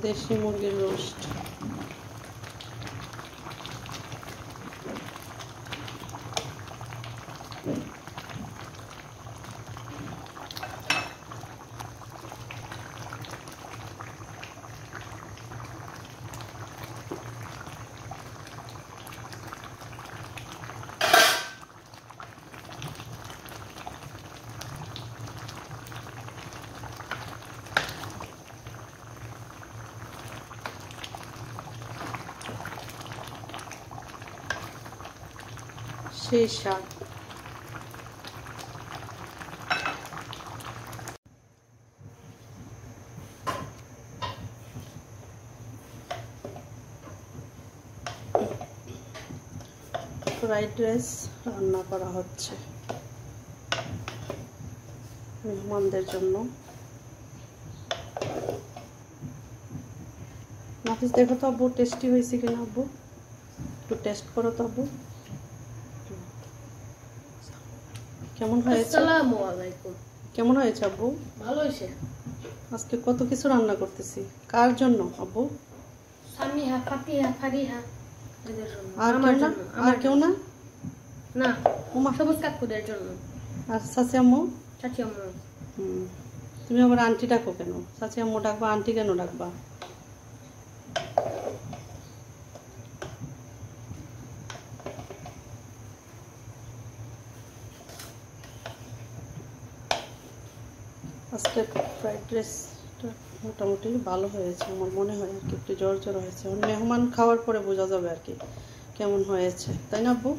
দেশি মুরগির রোস্ট। সেই শাক ফ্রাইড রাইস রান্না করা হচ্ছে মেহমানদের জন্য। নাফিস দেখো তো আব্বু টেস্টি হয়েছে কিনা, আব্বু একটু টেস্ট করো তো আব্বু, কেমন হয়েছে? আসসালামু আলাইকুম। কেমন হয়েছে আব্বু? ভালো হয়েছে। আজকে কত কিছু রান্না করতেছি, কার জন্য আব্বু? সামিহা, ফাতিহা, ফারিহা এদের জন্য। আর কেউ না? আর কেউ না? না, ওমা, সবুজ কাকুদের জন্য। আর চাচি আম্মু? চাচি আম্মু। তুমি আবার আন্টি ডাকো কেন? চাচি আম্মু ডাকবা, আন্টি কেন ডাকবা? আজকে ফ্রাইড রাইসটা মোটামুটি ভালো হয়েছে আমার মনে হয় আর কি, একটু জ্বর জ্বর হয়েছে। মেহমান খাওয়ার পরে বোঝা যাবে আর কি কেমন হয়েছে, তাই না আব্বু?